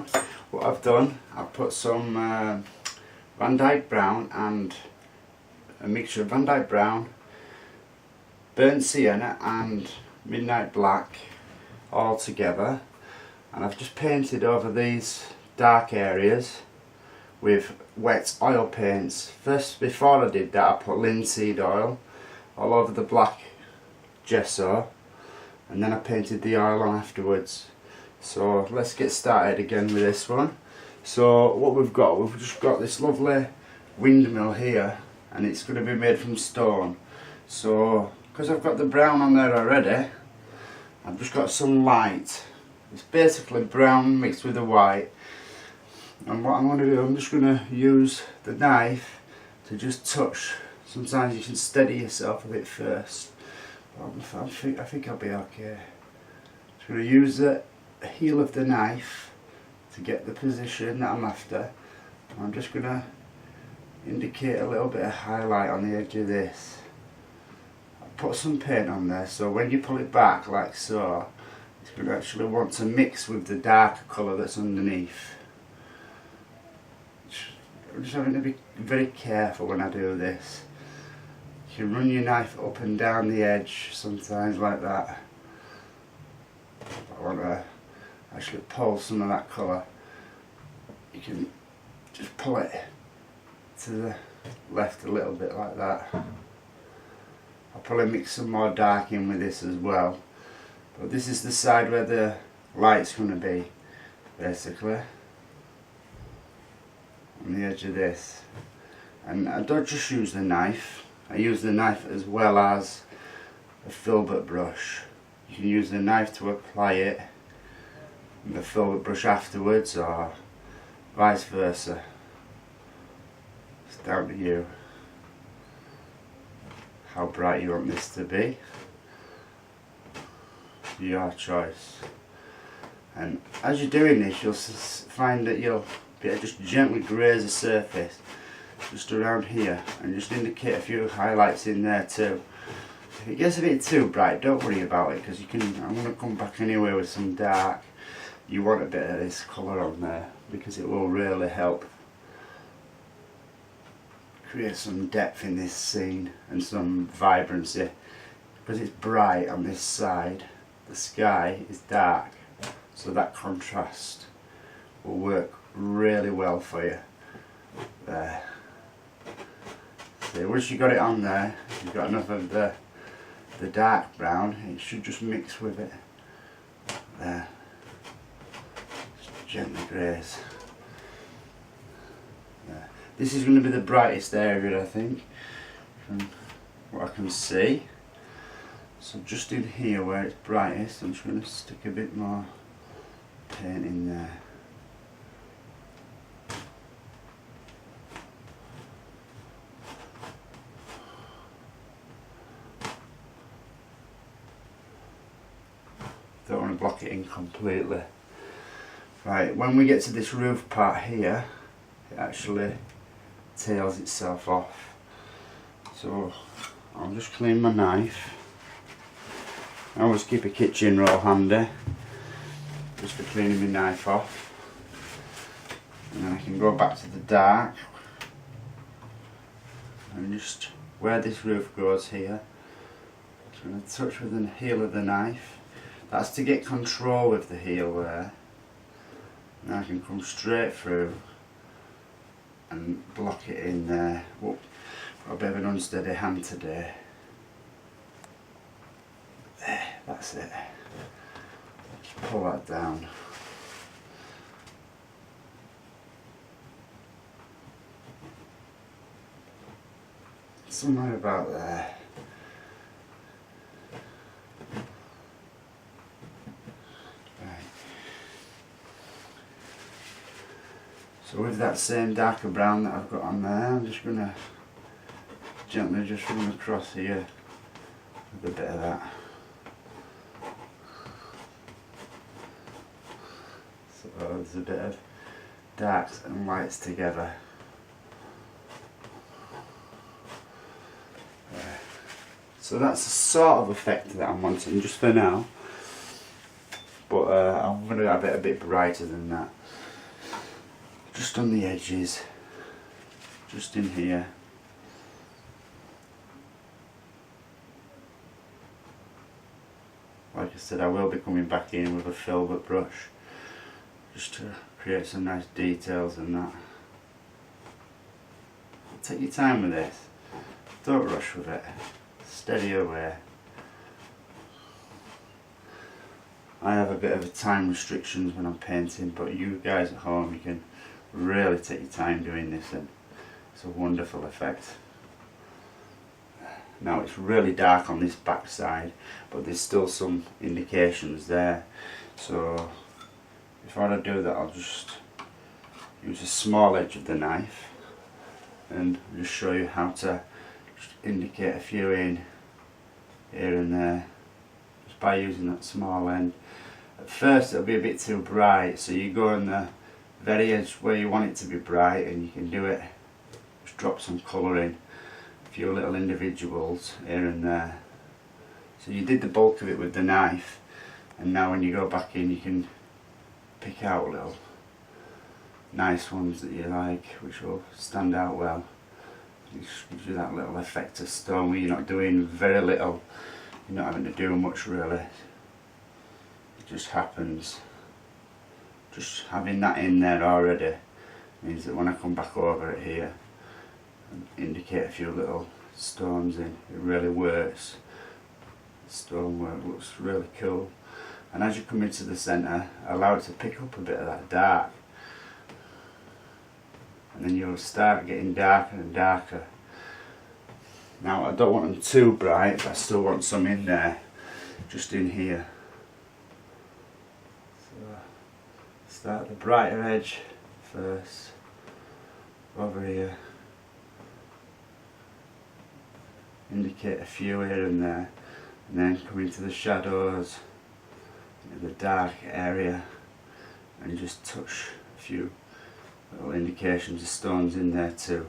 one, what I've done, I've put some Van Dyke Brown and a mixture of Van Dyke Brown, burnt sienna and midnight black all together, and I've just painted over these dark areas with wet oil paints. First, before I did that, I put linseed oil all over the black gesso, and then I painted the oil on afterwards. So let's get started again with this one. So what we've just got this lovely windmill here, and it's going to be made from stone. So because I've got the brown on there already, I've just got some light. It's basically brown mixed with the white, and what I'm going to do, I'm just going to use the knife to just touch. Sometimes you can steady yourself a bit first, but I think I'll be okay. Just going to use the heel of the knife to get the position that I'm after. I'm just going to indicate a little bit of highlight on the edge of this. I'll put some paint on there, so when you pull it back like so, it's going to actually want to mix with the darker colour that's underneath. I'm just having to be very careful when I do this. You can run your knife up and down the edge sometimes like that. I want to actually pull some of that colour. You can just pull it to the left a little bit like that. I'll probably mix some more dark in with this as well. But this is the side where the light's going to be, basically, on the edge of this. And I don't just use the knife, I use the knife as well as a filbert brush. You can use the knife to apply it and the filbert brush afterwards, or vice versa. It's down to you how bright you want this to be. Your choice. And as you're doing this, you'll find that you'll be able to just gently graze the surface just around here and just indicate a few highlights in there too. If it gets a bit too bright, don't worry about it, because you can. I'm going to come back anyway with some dark. You want a bit of this colour on there because it will really help create some depth in this scene and some vibrancy. Because it's bright on this side, the sky is dark, so that contrast will work really well for you there. So once you've got it on there, you've got enough of the dark brown, it should just mix with it there. Just gently graze there. This is going to be the brightest area, I think, from what I can see. So just in here where it's brightest, I'm just going to stick a bit more paint in there. Don't want to block it in completely. Right, when we get to this roof part here, it actually tails itself off. So I'll just clean my knife. I always keep a kitchen roll handy, just for cleaning my knife off. And then I can go back to the dark, and just where this roof goes here, just going to touch with the heel of the knife. That's to get control with the heel there. And I can come straight through and block it in there. Whoop, got a bit of an unsteady hand today. There, that's it. Just pull that down. Somewhere about there. So with that same darker brown that I've got on there, I'm just going to gently just run across here with a bit of that. So there's a bit of darks and lights together. So that's the sort of effect that I'm wanting just for now, but I'm going to have it a bit brighter than that. just on the edges, just in here. Like I said, I will be coming back in with a filbert brush just to create some nice details and that. Take your time with this, don't rush with it, steady away. I have a bit of a time restrictions when I'm painting, but you guys at home, you can really take your time doing this and it's a wonderful effect. Now it's really dark on this back side, but there's still some indications there. So before I do that, I'll just use a small edge of the knife and just show you how to just indicate a few in here and there, just by using that small end. At first it'll be a bit too bright, so you go on the very edge where you want it to be bright, and you can do it, just drop some colour in, a few little individuals here and there. So you did the bulk of it with the knife, and now when you go back in you can pick out little nice ones that you like, which will stand out well. It just gives you that little effect of stone where you're not doing very little, you're not having to do much really. It just happens. Just having that in there already means that when I come back over it here and indicate a few little stones in, it really works. The stonework looks really cool, and as you come into the centre, allow it to pick up a bit of that dark, and then you'll start getting darker and darker. Now I don't want them too bright, but I still want some in there, just in here. So start the brighter edge first, over here, indicate a few here and there, and then come into the shadows, into the dark area, and just touch a few little indications of stones in there too.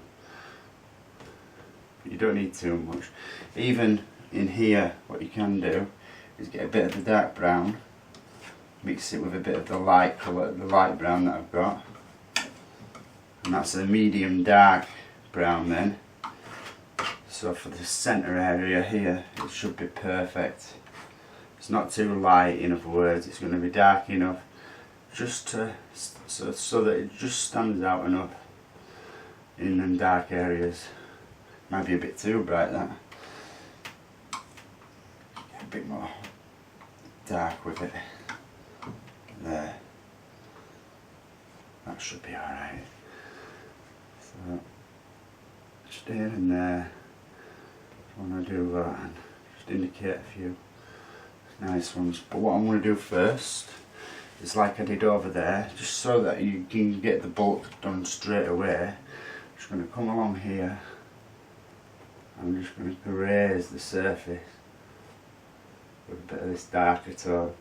You don't need too much. Even in here, what you can do is get a bit of the dark brown, mix it with a bit of the light colour, the light brown that I've got, and that's a medium dark brown then. So for the centre area here, it should be perfect. It's not too light, in other words, it's going to be dark enough just to so that it just stands out enough in them dark areas. Might be a bit too bright, that. Get a bit more dark with it. There. That should be alright. So just here and there. When I do that, and just indicate a few nice ones. But what I'm going to do first is, like I did over there, just so that you can get the bulk done straight away, I'm just going to come along here. I'm just going to graze the surface with a bit of this darker tone.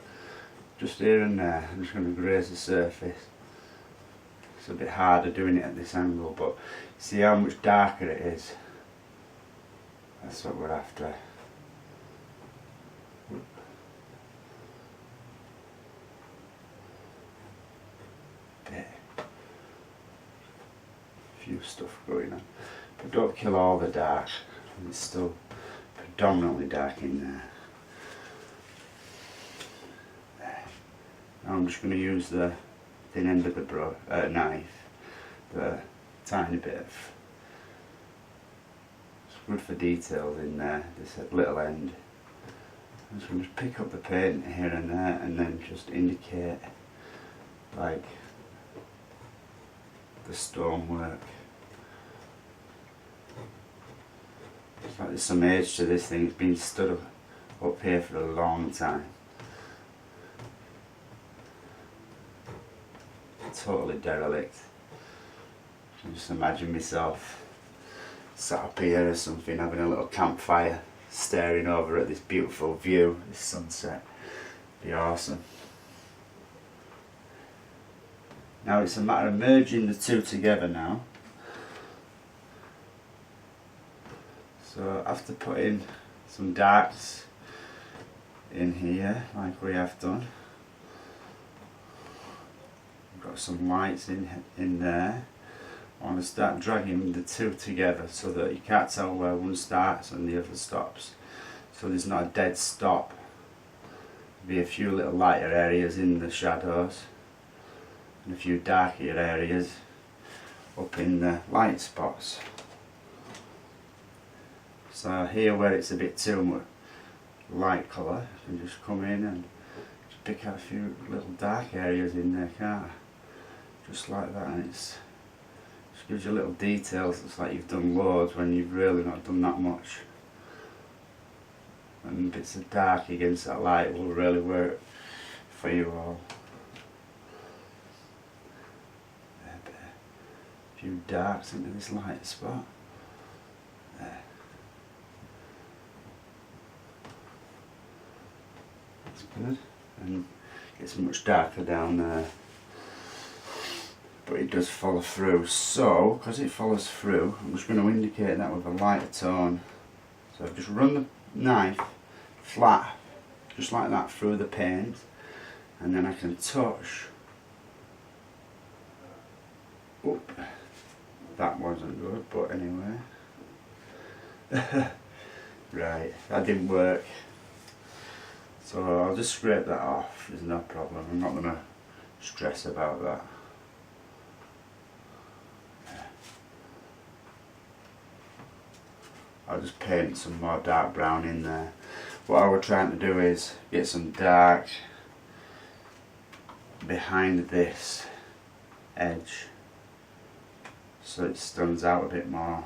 Just here and there, I'm just going to graze the surface. It's a bit harder doing it at this angle, but see how much darker it is. That's what we're after. Few stuff going on, but don't kill all the dark. It's still predominantly dark in there. Now I'm just going to use the thin end of the knife, the tiny bit of, it's good for details in there, this little end. I'm just going to pick up the paint here and there, and then just indicate like the stonework. It's like there's some age to this thing. It's been stood up here for a long time. Totally derelict. I can just imagine myself sat up here or something, having a little campfire, staring over at this beautiful view, this sunset. Be awesome. Now it's a matter of merging the two together now. So after putting some darks in here, like we have done, I've got some lights in there. I want to start dragging the two together so that you can't tell where one starts and the other stops. So there's not a dead stop. There'll be a few little lighter areas in the shadows and a few darker areas up in the light spots. So here where it's a bit too much light colour, you can just come in and just pick out a few little dark areas in there, can't I? Just like that, and it's just gives you little details. It's like you've done loads when you've really not done that much. And bits of dark against that light will really work for you all. A few darks into this light spot. There. That's good. And it gets much darker down there. But it does follow through. So, because it follows through, I'm just going to indicate that with a lighter tone. So I've just run the knife flat, just like that, through the paint, and then I can touch. Oop, that wasn't good, but anyway. Right, that didn't work. So I'll just scrape that off, there's no problem. I'm not going to stress about that. I'll just paint some more dark brown in there. What I was trying to do is get some dark behind this edge so it stands out a bit more.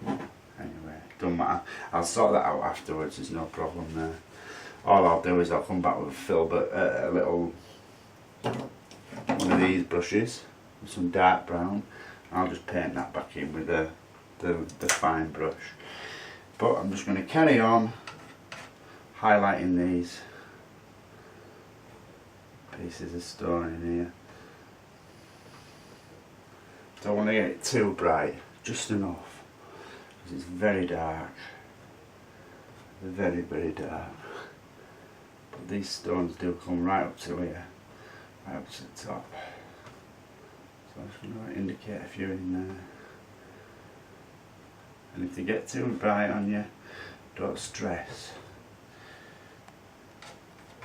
Anyway, don't matter. I'll sort that out afterwards, there's no problem there. All I'll do is I'll come back with a filbert, a little one of these brushes with some dark brown. I'll just paint that back in with the fine brush. But I'm just going to carry on highlighting these pieces of stone in here. Don't want to get it too bright, just enough, because it's very dark, very dark. But these stones do come right up to here, right up to the top. So I'm just going to indicate a few in there. And if they get too bright on you, don't stress.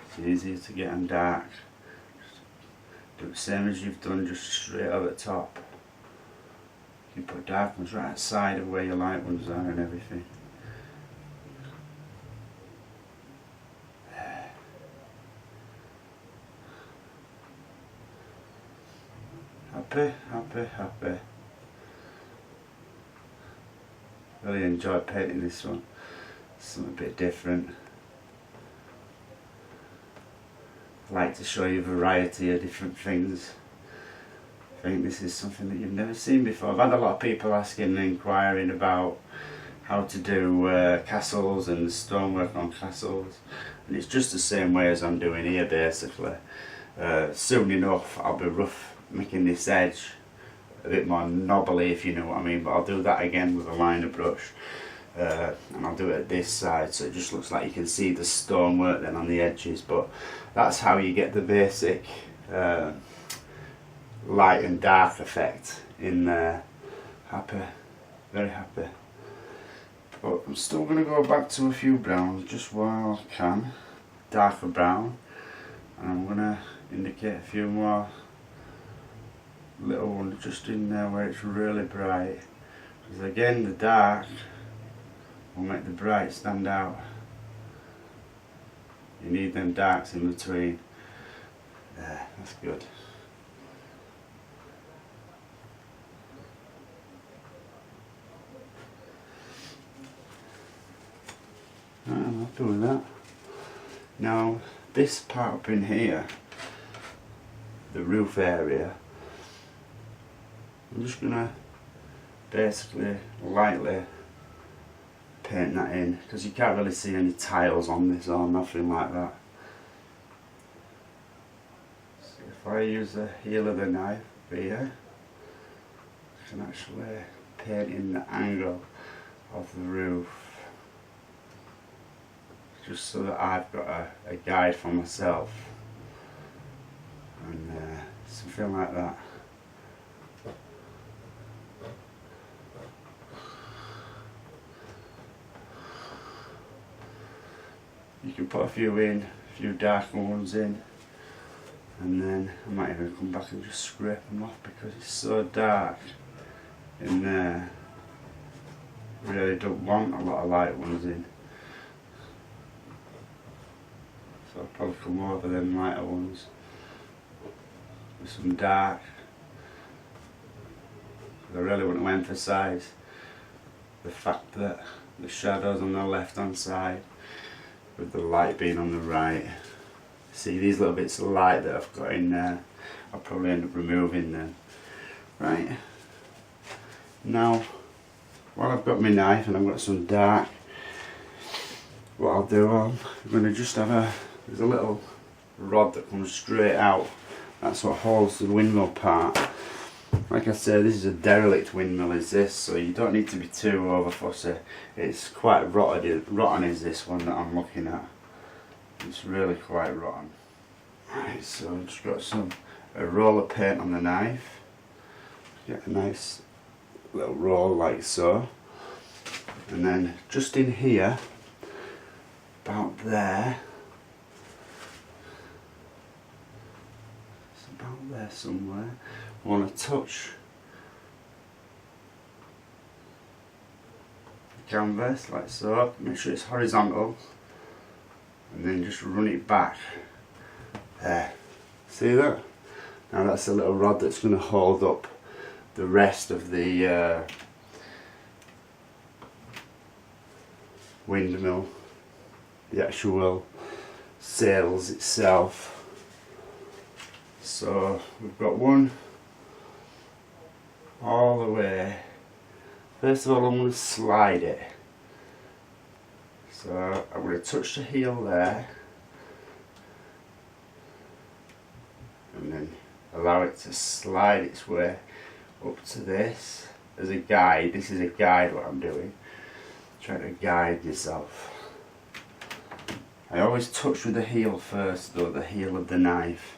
It's easier to get them dark. Just do the same as you've done, just straight over the top. You put dark ones right outside of where your light ones are and everything. Happy, happy, happy. Really enjoyed painting this one. Something a bit different. I like to show you a variety of different things. I think this is something that you've never seen before. I've had a lot of people asking and inquiring about how to do castles and stonework on castles, and it's just the same way as I'm doing here basically. Soon enough I'll be making this edge a bit more knobbly, if you know what I mean, but I'll do that again with a liner brush, and I'll do it at this side so it just looks like you can see the stonework then on the edges. But that's how you get the basic light and dark effect in there. Happy, very happy. But I'm still going to go back to a few browns just while I can, darker brown, and I'm going to indicate a few more little ones just in there where it's really bright, because again the dark will make the bright stand out. You need them darks in between. There, that's good. I'm happy with that. Now this part up in here, the roof area, I'm just going to basically lightly paint that in, because you can't really see any tiles on this or nothing like that. So if I use the heel of the knife here, I can actually paint in the angle of the roof, just so that I've got a guide for myself. and something like that. You can put a few in, a few darker ones in, and then I might even come back and just scrape them off because it's so dark in there. Really don't want a lot of light ones in, so I'll probably come over them lighter ones with some dark. I really want to emphasise the fact that the shadows on the left hand side with the light being on the right. See these little bits of light that I've got in there, I'll probably end up removing them. Right, now while I've got my knife and I've got some dark, what I'll do, I'm going to just have there's a little rod that comes straight out, that's what holds the windmill part. Like I said, this is a derelict windmill is this, so you don't need to be too over fussy. It's quite rotten is this one that I'm looking at. It's really quite rotten. Right, so I've just got a roll of paint on the knife. Get a nice little roll like so, and then just in here about there, it's about there somewhere, I want to touch the canvas like so, make sure it's horizontal, and then just run it back there. See that? Now that's a little rod that's going to hold up the rest of the windmill, the actual sails itself. So we've got one all the way. First of all, I'm going to slide it. So I'm going to touch the heel there and then allow it to slide its way up to this as a guide. This is a guide what I'm doing, trying to guide myself. I always touch with the heel first though, the heel of the knife,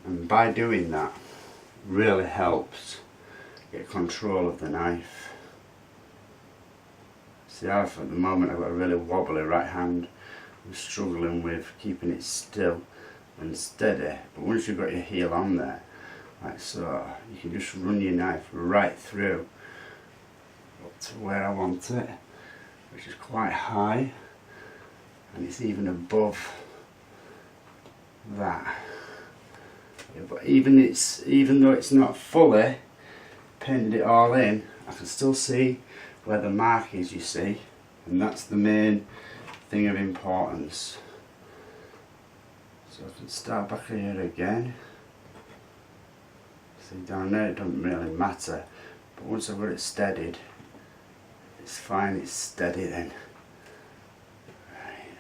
and by doing that really helps get control of the knife. See, at the moment I've got a really wobbly right hand. I'm struggling with keeping it still and steady, but once you've got your heel on there like so, you can just run your knife right through up to where I want it, which is quite high, and it's even above that. Yeah, but even though it's not fully painted it all in, I can still see where the mark is, you see, and that's the main thing of importance. So I can start back here again. See down there it doesn't really matter, but once I've got it steadied, it's fine, it's steady then. Right.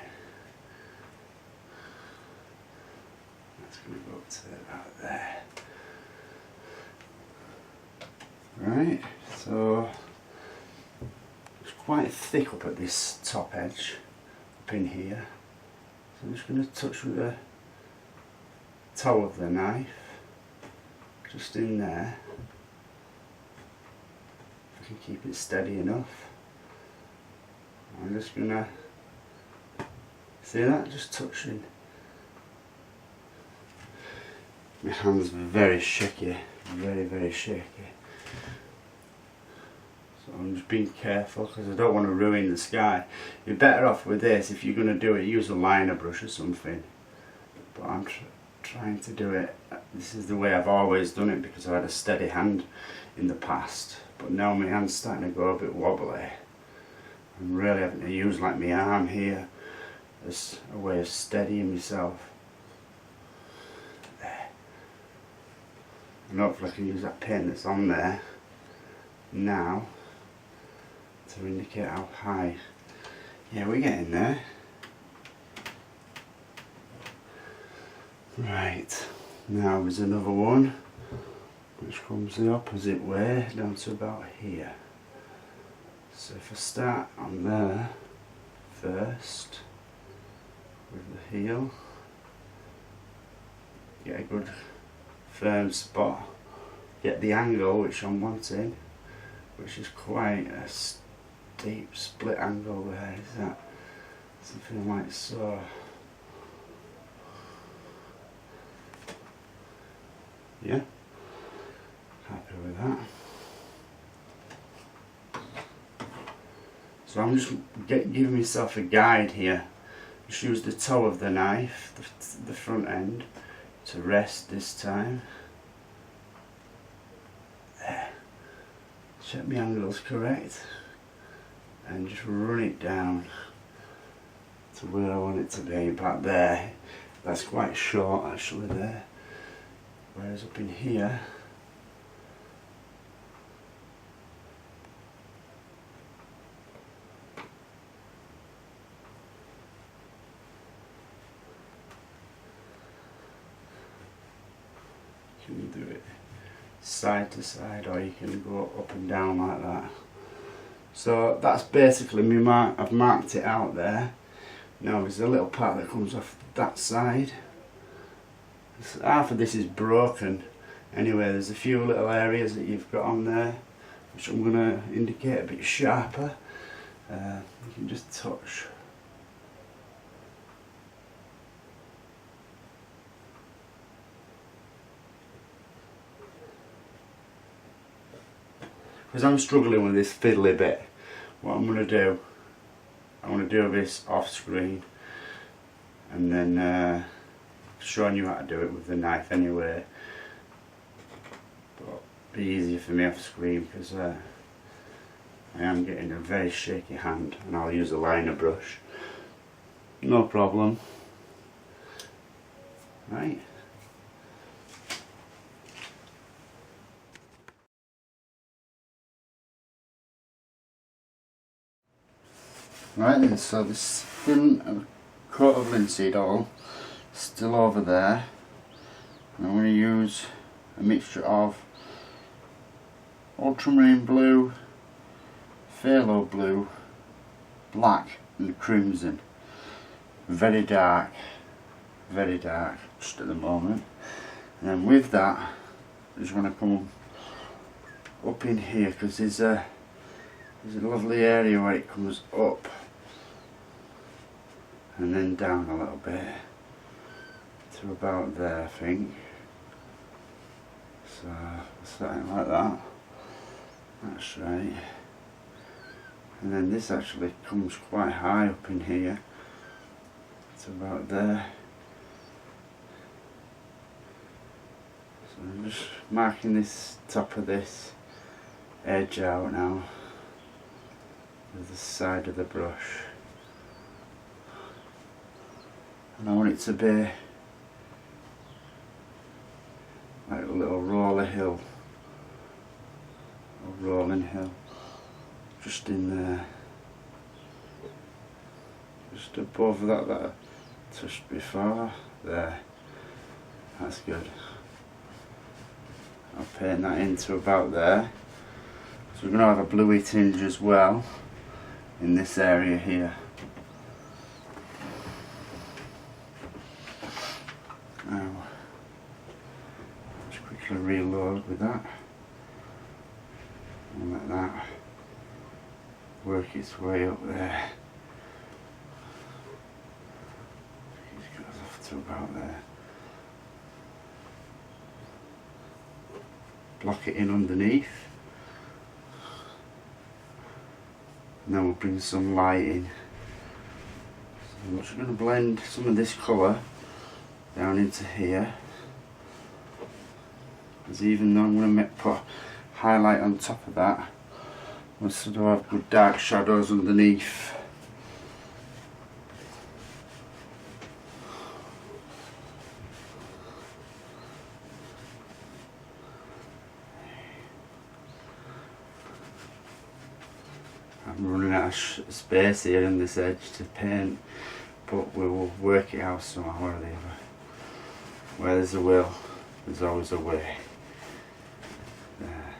That's going to go up to about there. Right, so it's quite thick up at this top edge, up in here. So I'm just going to touch with the toe of the knife, just in there. If I can keep it steady enough. I'm just going to, see that, just touching. My hand's very shaky, very shaky. So I'm just being careful because I don't want to ruin the sky. You're better off with this. If you're going to do it, use a liner brush or something. But I'm trying to do it, this is the way I've always done it because I've had a steady hand in the past. But now my hand's starting to go a bit wobbly. I'm really having to use like my arm here as a way of steadying myself. There. And hopefully I can use that pin that's on there now to indicate how high. Yeah, we're getting there. Right, now there's another one which comes the opposite way down to about here. So if I start on there first with the heel, get a good firm spot, get the angle which I'm wanting, which is quite a steep split angle there. Is that something like so? Yeah, happy with that. So I'm just giving myself a guide here. Just use the toe of the knife, the front end, to rest this time. There. Check my angle's correct, and just run it down to where I want it to be. Back there, that's quite short actually there. Whereas up in here, you can do it side to side, or you can go up and down like that. So that's basically my mark. I've marked it out there. Now there's a little part that comes off that side. Half of this is broken anyway. There's a few little areas that you've got on there which I'm going to indicate a bit sharper. You can just touch. Because I'm struggling with this fiddly bit, what I'm going to do, I want to do this off screen, and then showing you how to do it with the knife anyway, but it'll be easier for me off screen because I am getting a very shaky hand, and I'll use a liner brush, no problem. Right. Right then, so this thin coat of linseed oil still over there, and I'm going to use a mixture of ultramarine blue, phthalo blue, black and crimson. Very dark just at the moment. And then with that I just want to come up in here, because there's a lovely area where it comes up and then down a little bit to about there, I think. So something like that. That's right. And then this actually comes quite high up in here to about there. So I'm just marking this top of this edge out now with the side of the brush. And I want it to be like a little roller hill, or rolling hill, just in there, just above that I touched before. There, that's good. I'll paint that into about there. So we're going to have a bluey tinge as well in this area here. Now, just quickly reload with that, and let that work its way up there. It goes off to about there. Block it in underneath, and then we'll bring some light in. So I'm just going to blend some of this colour down into here, because even though I'm going to put highlight on top of that, we'll sort of have good dark shadows underneath. I'm running out of space here in this edge to paint, but we will work it out somehow or the other. Where there's a will, there's always a way. There.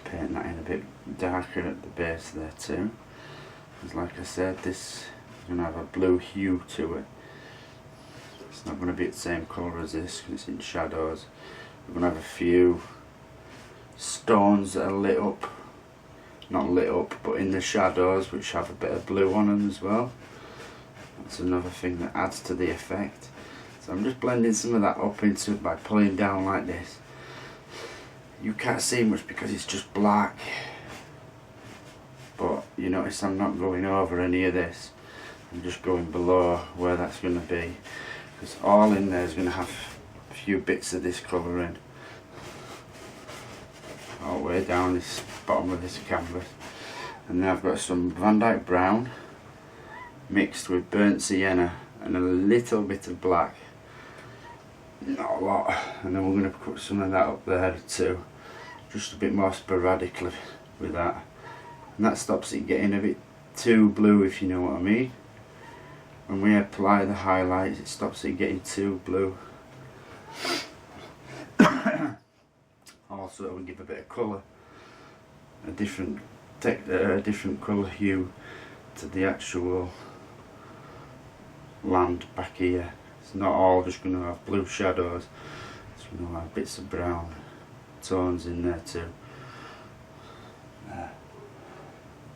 Paint that in a bit darker at the base there too, because like I said, this is going to have a blue hue to it. It's not going to be the same colour as this because it's in shadows. We're going to have a few stones that are lit up, not lit up, but in the shadows, which have a bit of blue on them as well. That's another thing that adds to the effect. So I'm just blending some of that up into it by pulling down like this. You can't see much because it's just black, but you notice I'm not going over any of this. I'm just going below where that's going to be, because all in there is going to have a few bits of this colour in, all the way down this bottom of this canvas. And then I've got some Van Dyke brown mixed with burnt sienna and a little bit of black, not a lot. And then we're going to put some of that up there too, just a bit more sporadically with that, and that stops it getting a bit too blue, if you know what I mean. When we apply the highlights, it stops it getting too blue. Also, it will give a bit of colour, a different colour hue to the actual land back here. It's not all just going to have blue shadows, it's going to have bits of brown tones in there too. There.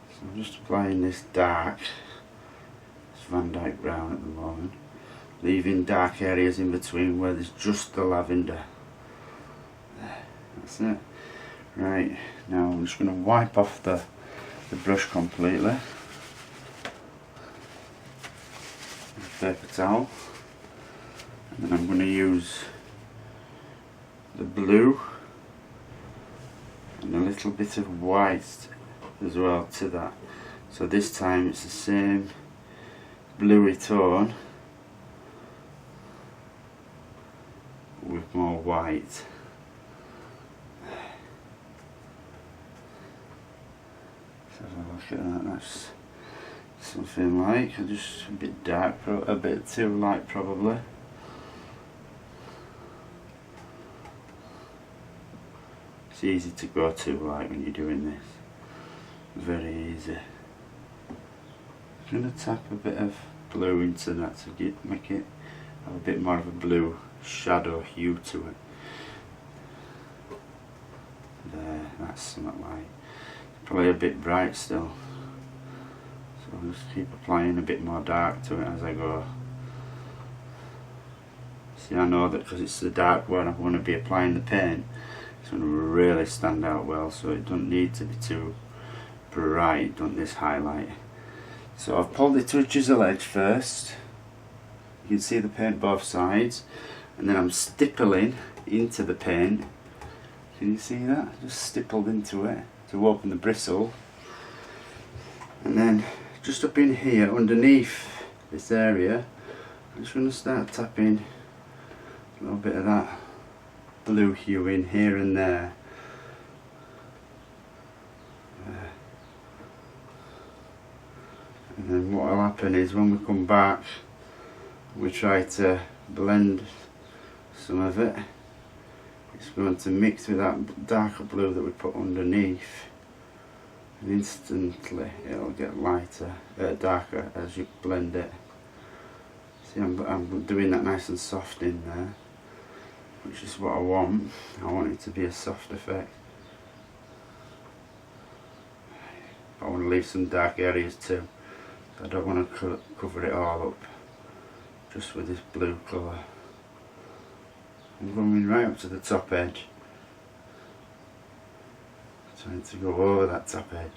So I'm just applying this dark, this Van Dyke brown at the moment, leaving dark areas in between where there's just the lavender. There. That's it. Right, now I'm just going to wipe off the brush completely. Paper towel, and then I'm going to use the blue and a little bit of white as well to that. So this time it's the same bluey tone with more white. Let's have a look at that. That's something like, just a bit dark, a bit too light probably. It's easy to go too light when you're doing this, very easy. I'm going to tap a bit of blue into that to make it have a bit more of a blue shadow hue to it. There, that's something like, probably a bit bright still. I'll just keep applying a bit more dark to it as I go. See, I know that because it's the dark where I'm going to be applying the paint, it's going to really stand out well, so it doesn't need to be too bright on this highlight. So I've pulled it to a chisel edge first. You can see the paint both sides, and then I'm stippling into the paint. Can you see that? Just stippled into it to open the bristle. And then just up in here underneath this area, I'm just going to start tapping a little bit of that blue hue in here and there. And then what will happen is when we come back, we try to blend some of it. It's going to mix with that darker blue that we put underneath. And instantly it'll get lighter, darker as you blend it. See, I'm doing that nice and soft in there, which is what I want. I want it to be a soft effect. But I want to leave some dark areas too. I don't want to cover it all up just with this blue colour. I'm going right up to the top edge, trying to go over that top edge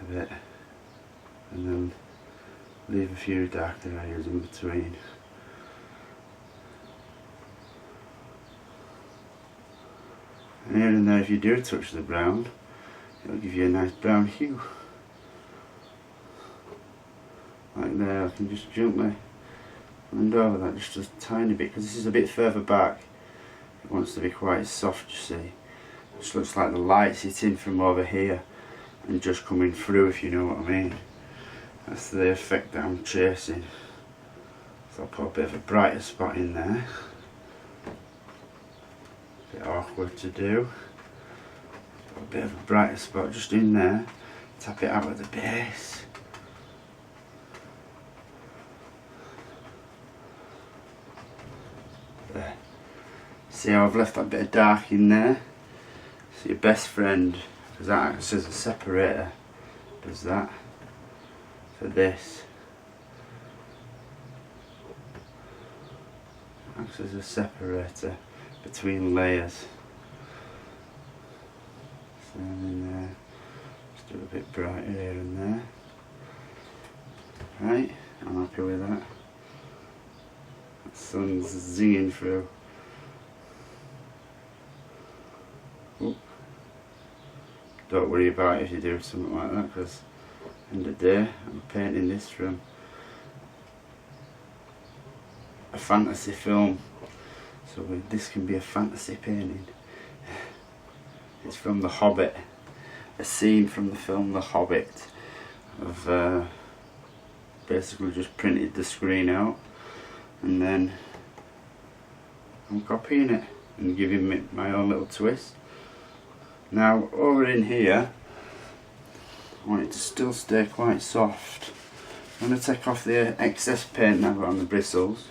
a bit, and then leave a few darker areas in between. And here and there, if you do touch the brown, it'll give you a nice brown hue. Like there, I can just gently blend over that just a tiny bit, because this is a bit further back. It wants to be quite soft, you see. It just looks like the light's hitting from over here and just coming through, if you know what I mean. That's the effect that I'm chasing. So I'll put a bit of a brighter spot in there. A bit awkward to do. Put a bit of a brighter spot just in there. Tap it out at the base. There. See how I've left that bit of dark in there? So your best friend, because that acts as a separator, does that for this. Acts as a separator between layers. So in there, just do a bit brighter here and there. Right, I'm happy with that. The sun's zinging through. Ooh. Don't worry about it if you do something like that, because end of the day I'm painting this from a fantasy film, so this can be a fantasy painting. It's from The Hobbit, a scene from the film The Hobbit. I've basically just printed the screen out and then I'm copying it and giving it my own little twist. Now over in here, I want it to still stay quite soft. I'm going to take off the excess paint I've got on the bristles,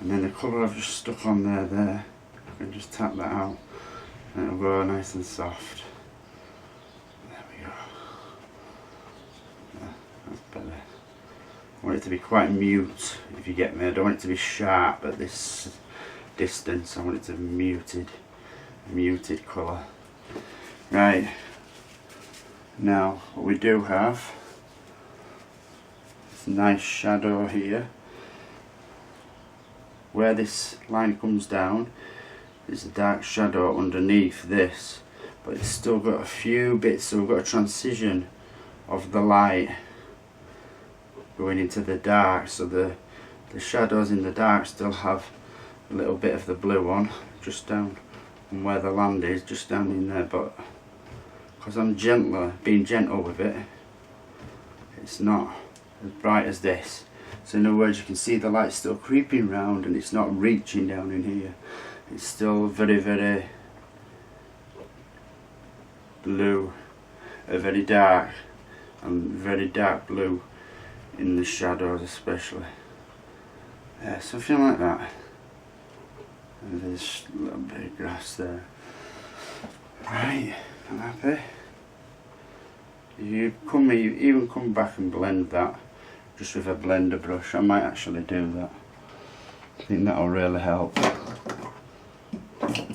and then the colour I've just stuck on there, I can just tap that out and it'll go nice and soft. There we go. That's better. I want it to be quite mute, if you get me. I don't want it to be sharp at this distance. I want it to be muted colour. Right, now what we do have is a nice shadow here. Where this line comes down, there's a dark shadow underneath this, but it's still got a few bits, so we've got a transition of the light going into the dark, so the shadows in the dark still have a little bit of the blue on, just down on where the land is, just down in there, but because I'm being gentle with it, it's not as bright as this. So in other words, you can see the light still creeping round and it's not reaching down in here. It's still very, very blue, very dark, and very dark blue in the shadows especially. Yeah, something like that. And there's a little bit of grass there. Right, I'm happy. You even come back and blend that just with a blender brush. I might actually do that. I think that'll really help.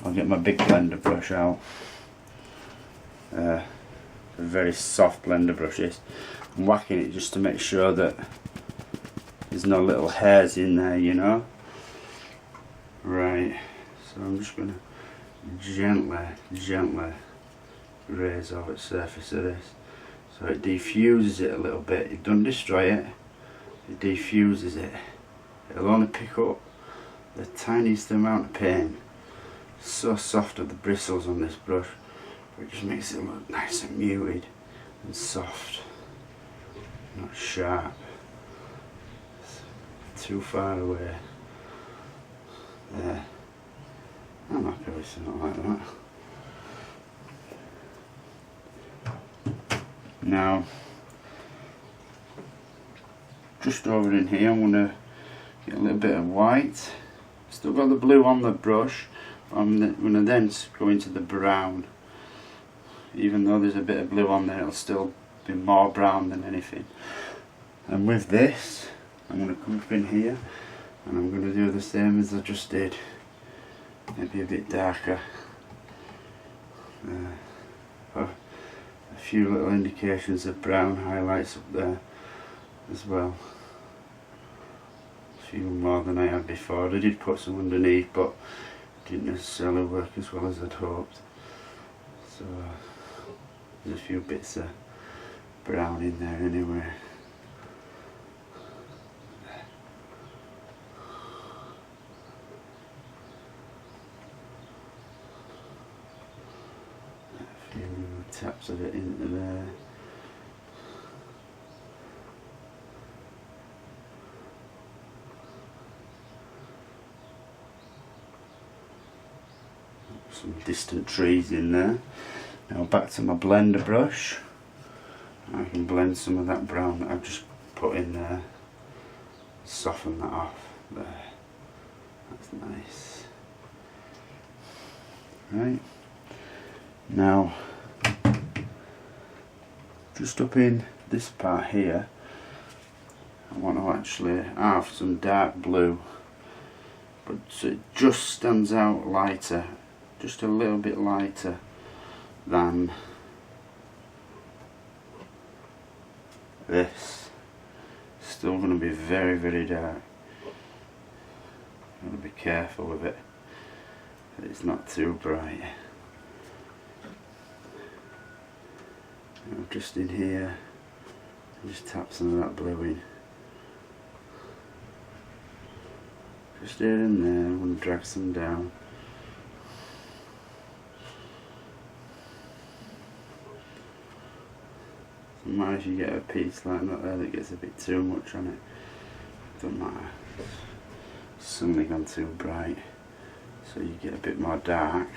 I'll get my big blender brush out. A very soft blender brush this. I'm whacking it just to make sure that there's no little hairs in there, you know. Right, so I'm just going to gently graze over the surface of this, so it diffuses it a little bit. It doesn't destroy it, it diffuses it. It'll only pick up the tiniest amount of paint. It's so soft are the bristles on this brush, but it just makes it look nice and muted and soft, not sharp. It's too far away. There. I'm happy with something like that. Now, just over in here, I'm going to get a little bit of white. Still got the blue on the brush. I'm going to then go into the brown. Even though there's a bit of blue on there, it'll still be more brown than anything. And with this, I'm going to come up in here and I'm going to do the same as I just did. Maybe a bit darker. A few little indications of brown highlights up there as well. A few more than I had before. I did put some underneath, but it didn't necessarily work as well as I'd hoped. So there's a few bits of brown in there anyway. A few taps of it into there. Some distant trees in there. Now back to my blender brush. I can blend some of that brown that I've just put in there. Soften that off there. That's nice. Right, now just up in this part here I want to actually have some dark blue, but so it just stands out lighter, just a little bit lighter than this. Still going to be very, very dark. Got to be careful with it, it's not too bright. Now just in here, just tap some of that blue in. Just here and there, I'm going to drag some down. Sometimes you get a piece like that there that gets a bit too much on it. Doesn't matter. It's suddenly gone too bright, so you get a bit more dark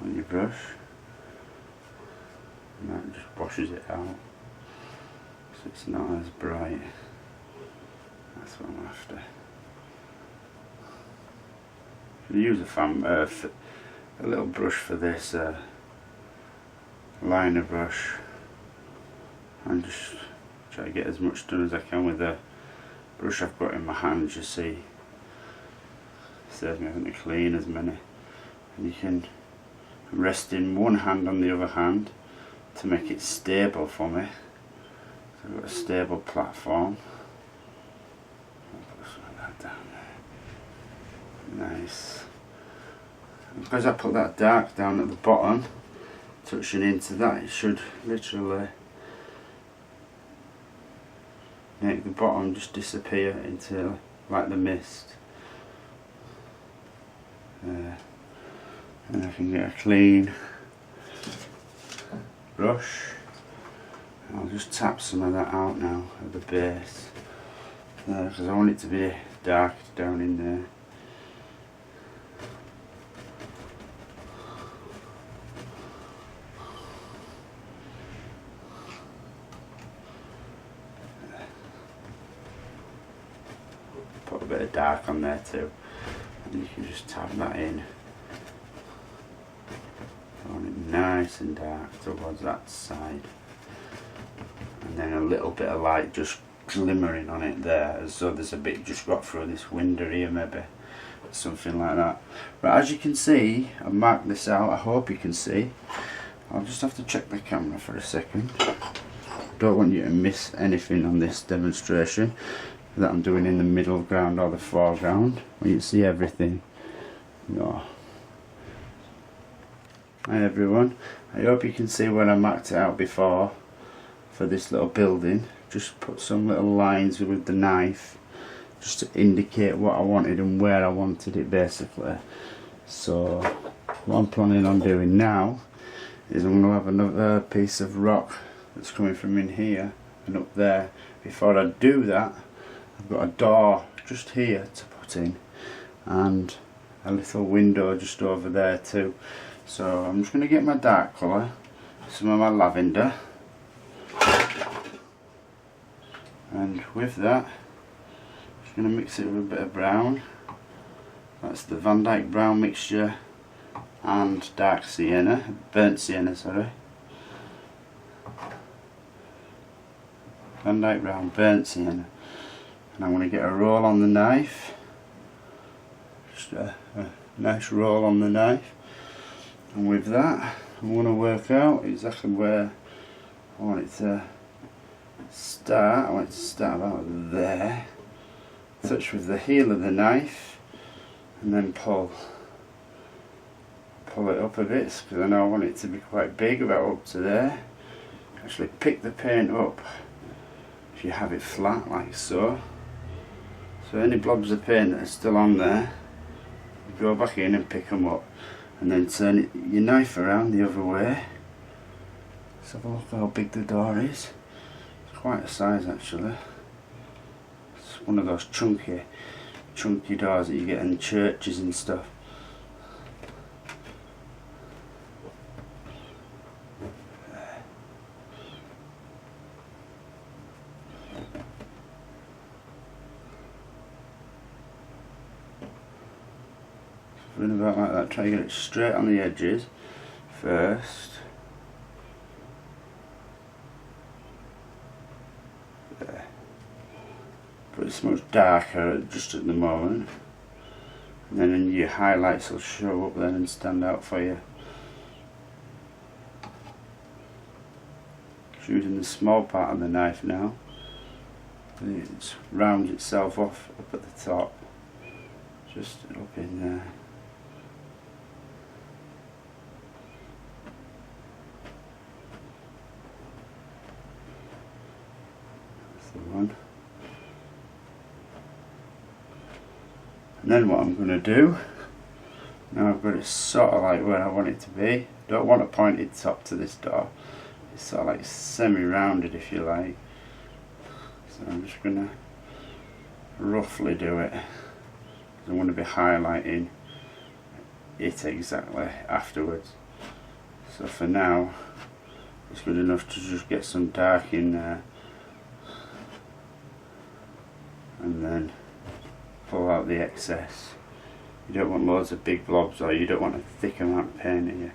on your brush, and that just washes it out, so it's not as bright. That's what I'm after. You use a little brush for this, liner brush, and just try to get as much done as I can with the brush I've got in my hand. You see, saves me having to clean as many. And you can rest in one hand on the other hand to make it stable for me. So I've got a stable platform. I'll put some of that down there. Nice. And because I put that dark down at the bottom, touching into that, it should literally make the bottom just disappear into like the mist. And I can get a clean brush. I'll just tap some of that out now at the base, because I want it to be dark down in there. Put a bit of dark on there too, and you can just tap that in. I want it nice and dark towards that side, and then a little bit of light just glimmering on it there, as though there's a bit just got through this window here, maybe something like that. Right, as you can see, I've marked this out. I hope you can see. I'll just have to check the camera for a second. Don't want you to miss anything on this demonstration that I'm doing in the middle ground or the foreground. When you see everything. No. Hi everyone, I hope you can see where I marked it out before for this little building. Just put some little lines with the knife just to indicate what I wanted and where I wanted it basically. So what I'm planning on doing now is I'm going to have another piece of rock that's coming from in here and up there. Before I do that, I've got a door just here to put in and a little window just over there too. So I'm just going to get my dark colour, some of my lavender, and with that I'm just going to mix it with a bit of brown. That's the Van Dyke brown mixture and dark sienna, burnt sienna, sorry. Van Dyke brown, burnt sienna. And I'm going to get a roll on the knife, just a nice roll on the knife. And with that, I'm going to work out exactly where I want it to start. I want it to start about there. Touch with the heel of the knife, and then pull it up a bit, because I know I want it to be quite big, about up to there. Actually pick the paint up if you have it flat, like so. So any blobs of paint that are still on there, go back in and pick them up. And then turn your knife around the other way. Let's have a look how big the door is. It's quite a size actually. It's one of those chunky doors that you get in churches and stuff. Run about like that, try to get it straight on the edges first. There. But it's much darker just at the moment. And then your highlights will show up then and stand out for you. Just using the small part of the knife now. It rounds itself off up at the top. Just up in there. That's the one. And then what I'm going to do, now I've got it sort of like where I want it to be. Don't want a pointed top to this door. It's sort of like semi-rounded if you like. So I'm just going to roughly do it. I'm going to be highlighting it exactly afterwards. So for now, it's good enough to just get some dark in there. And then pull out the excess. You don't want loads of big blobs, or you don't want a thick amount of paint in you.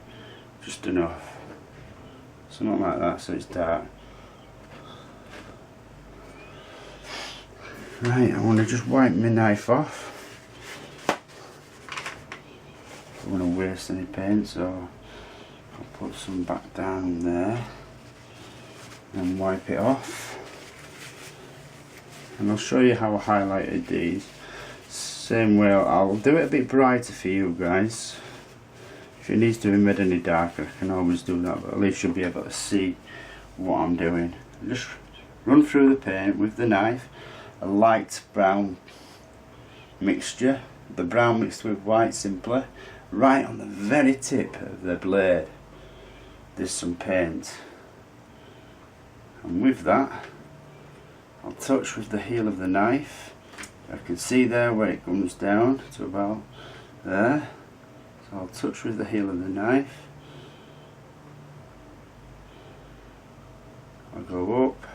Just enough. Something like that so it's dark. Right, I want to just wipe my knife off. I don't want to waste any paint, so I'll put some back down there and wipe it off. And I'll show you how I highlighted these. Same way, I'll do it a bit brighter for you guys. If it needs to be made any darker, I can always do that, but at least you'll be able to see what I'm doing. Just run through the paint with the knife, a light brown mixture, the brown mixed with white simply, right on the very tip of the blade there's some paint, and with that I'll touch with the heel of the knife. I can see there where it comes down to about there, so I'll touch with the heel of the knife. I'll go up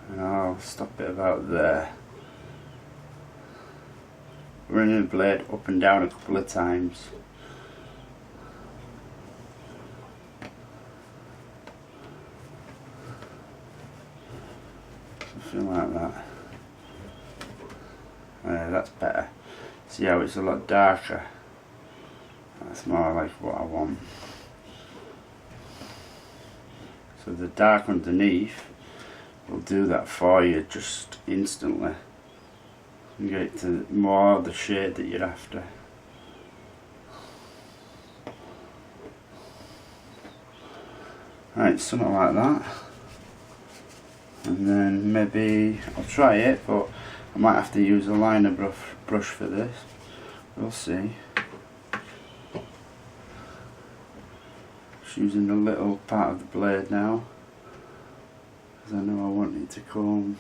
and I'll stop it about there, running the blade up and down a couple of times. Something like that. That's better. See how it's a lot darker? That's more like what I want. So the dark underneath will do that for you just instantly. You get it to more of the shade that you're after. Right, something like that. And then maybe I'll try it, but I might have to use a liner brush for this. We'll see. Just using the little part of the blade now, because I know I want it to come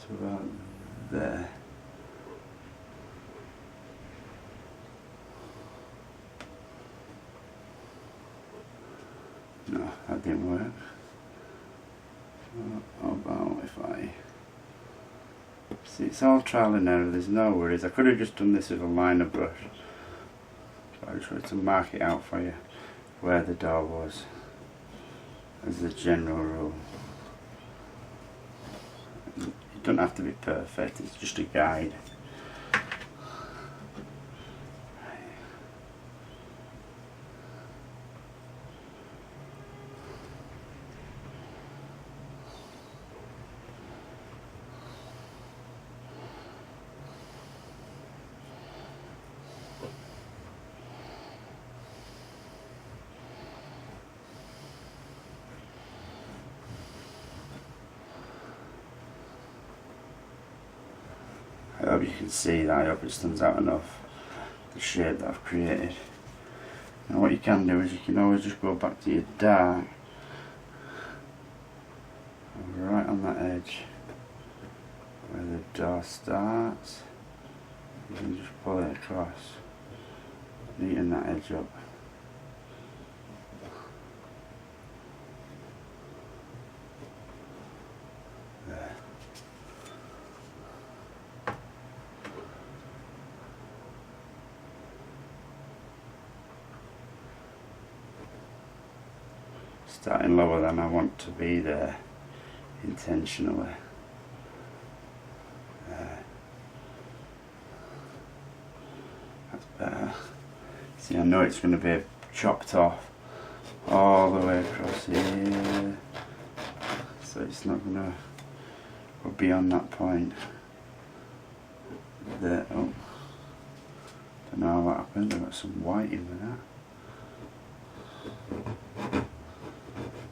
to about there. No, that didn't work. How about if I... See, it's all trial and error, there's no worries. I could have just done this with a liner brush. But I just wanted to mark it out for you where the door was, as a general rule. It doesn't have to be perfect, it's just a guide. I hope you can see that. I hope it stands out enough, the shape that I've created. Now what you can do is you can always just go back to your dark, right on that edge where the door starts. You can just pull it across, neaten that edge up. starting lower than I want to be there intentionally. That's better. See, I know it's going to be chopped off all the way across here, so it's not going to go beyond that point there. Oh, don't know what happened. I got some white in with that.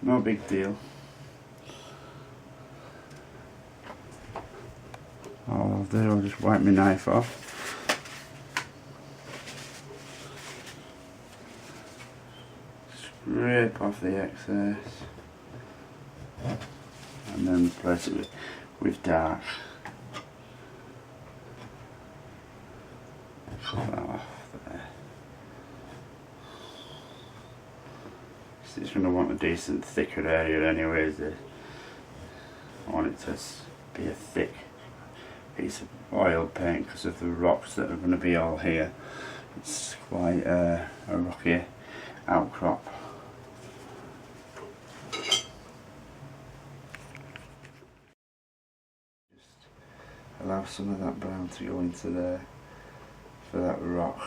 No big deal. All I'll do, I'll just wipe my knife off. Scrape off the excess. And then replace it with dark. Cut that off there. So it's going to want a decent thicker area anyways. I want it to be a thick piece of oil paint because of the rocks that are going to be all here. It's quite a rocky outcrop. Just allow some of that brown to go into there for that rock.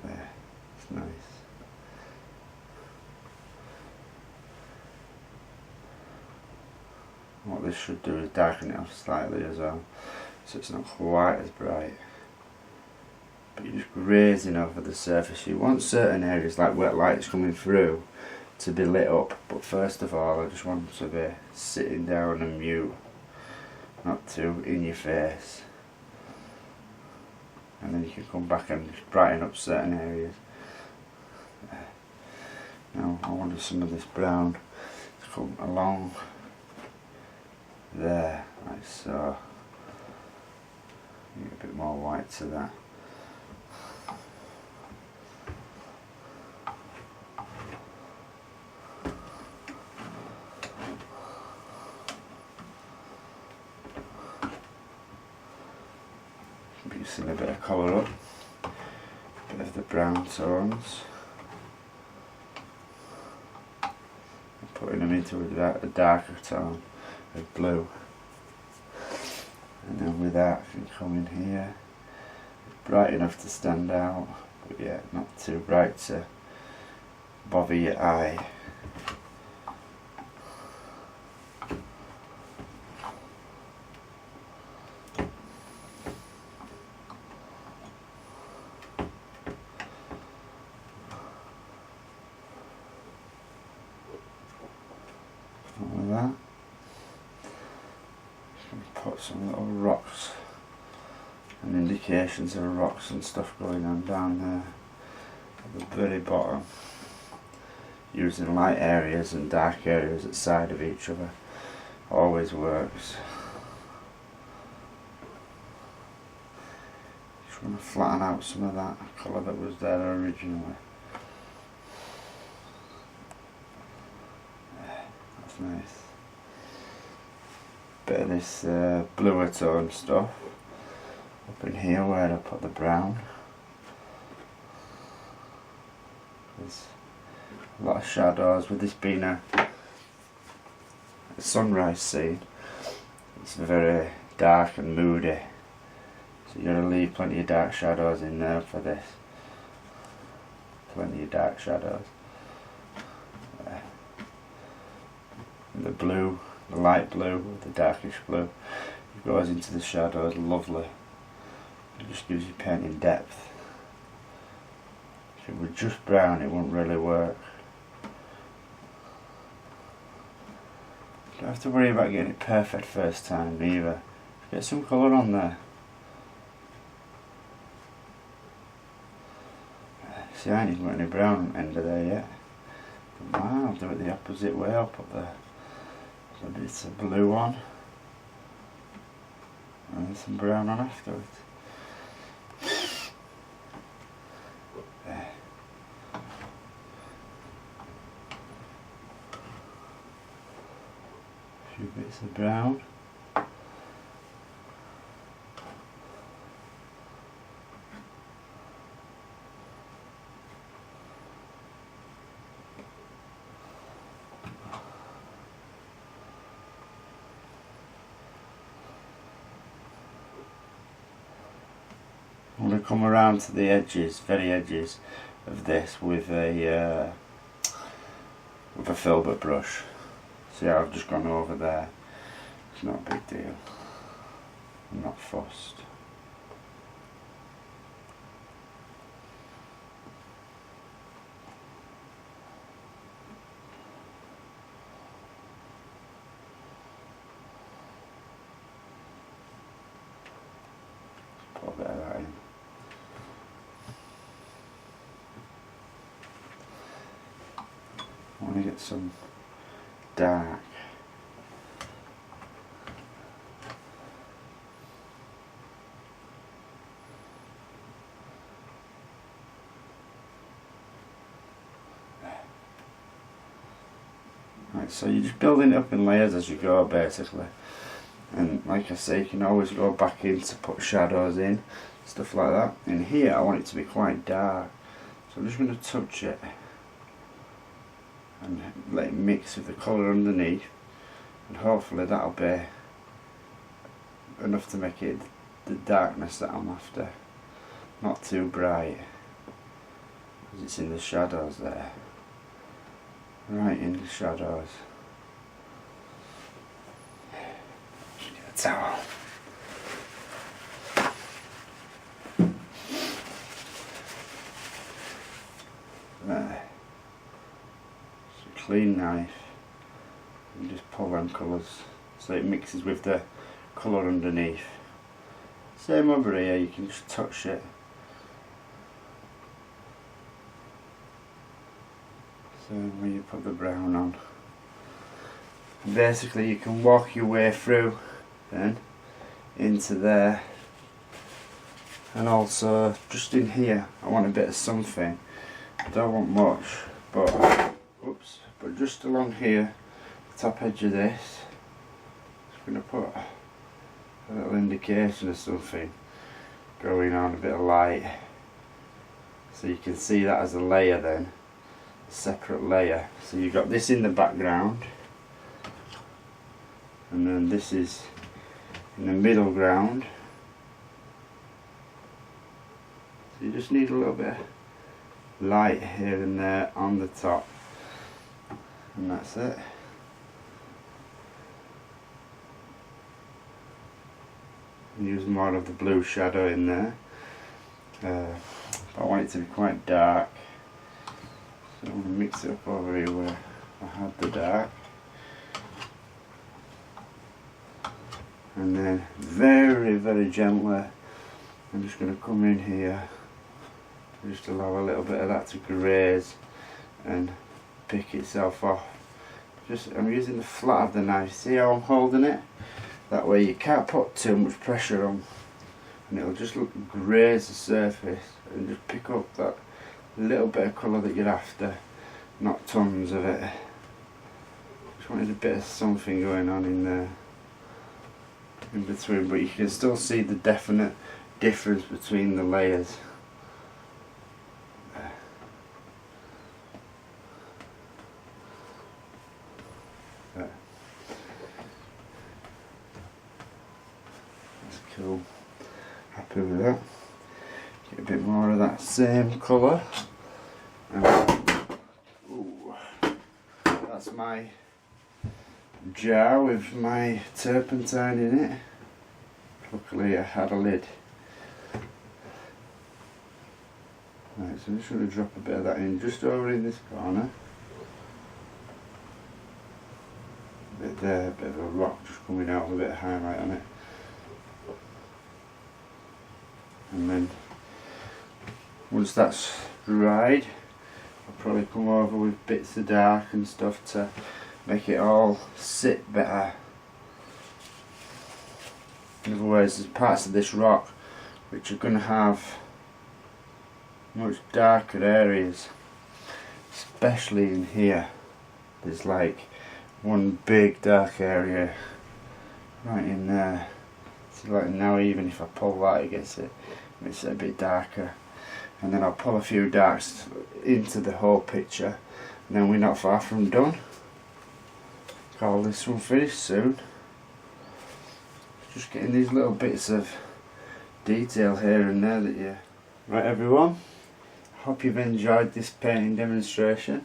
There, it's nice. What this should do is darken it off slightly as well, so it's not quite as bright. But you're just grazing over the surface. You want certain areas like where light's coming through to be lit up, but first of all I just want to be sitting down and mute, not too in your face. And then you can come back and just brighten up certain areas. Now I wanted some of this brown to come along there, like so. Get a bit more white to that. Mixing a bit of colour up, a bit of the brown tones, and putting them into a darker tone of blue. And then with that I can come in here, bright enough to stand out, but yeah, not too bright to bother your eye. Like that. Put some little rocks and indications of rocks and stuff going on down there at the very bottom, using light areas and dark areas at the side of each other always works. Just want to flatten out some of that colour that was there originally. That's nice. Bit of this bluer tone stuff up in here where I put the brown. There's a lot of shadows with this being a sunrise scene. It's very dark and moody, so you're going to leave plenty of dark shadows in there for this. Plenty of dark shadows. And the blue, the light blue, the darkish blue, it goes into the shadows lovely. It just gives you painting depth. If it were just brown it wouldn't really work. You don't have to worry about getting it perfect first time either. Get some colour on there. See, I ain't even got any brown end of there yet. Wow, I'll do it the opposite way. I'll put the bits of blue on and some brown on afterwards. There. A few bits of brown. to come around to the edges, very edges of this with a filbert brush. See how I've just gone over there? It's not a big deal. I'm not fussed. Put a bit of that in. I want to get some dark. Right, so you're just building it up in layers as you go, basically. And like I say, you can always go back in to put shadows in, stuff like that. In here I want it to be quite dark, so I'm just going to touch it and let it mix with the colour underneath, and hopefully that'll be enough to make it the darkness that I'm after. Not too bright, because it's in the shadows there. Right in the shadows. Just get a towel. There. Clean knife and just pull them colours so it mixes with the colour underneath. Same over here, you can just touch it. So when you put the brown on, and basically you can walk your way through then into there, and also just in here I want a bit of something. I don't want much, but oops. But just along here, the top edge of this, just going to put a little indication of something going on, a bit of light, so you can see that as a layer then, a separate layer. So you've got this in the background, and then this is in the middle ground. So you just need a little bit of light here and there on the top. And that's it. Use more of the blue shadow in there. But I want it to be quite dark. So I'm going to mix it up over here where I had the dark. And then very, very gently, I'm just going to come in here. Just allow a little bit of that to graze and pick itself off. I'm using the flat of the knife. See how I'm holding it? That way you can't put too much pressure on, and it'll just graze the surface and just pick up that little bit of colour that you're after, not tons of it. Just wanted a bit of something going on in there, in between, but you can still see the definite difference between the layers. Cool, happy with that. Get a bit more of that same colour. Ooh, that's my jar with my turpentine in it. Luckily I had a lid. Right, so I'm just going to drop a bit of that in just over in this corner. A bit there, a bit of a rock just coming out with a bit of highlight on it. And then once that's dried, I'll probably come over with bits of dark and stuff to make it all sit better. In other words, there's parts of this rock which are going to have much darker areas, especially in here. There's like one big dark area right in there. So like now, even if I pull that against it, makes it a bit darker, and then I'll pull a few darks into the whole picture, and then we're not far from done. Call this one finished soon. Just getting these little bits of detail here and there that you Right everyone, hope you've enjoyed this painting demonstration.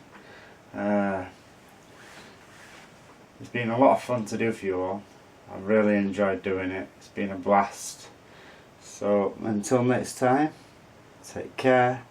It's been a lot of fun to do for you all. I've really enjoyed doing it. It's been a blast. So until next time, take care.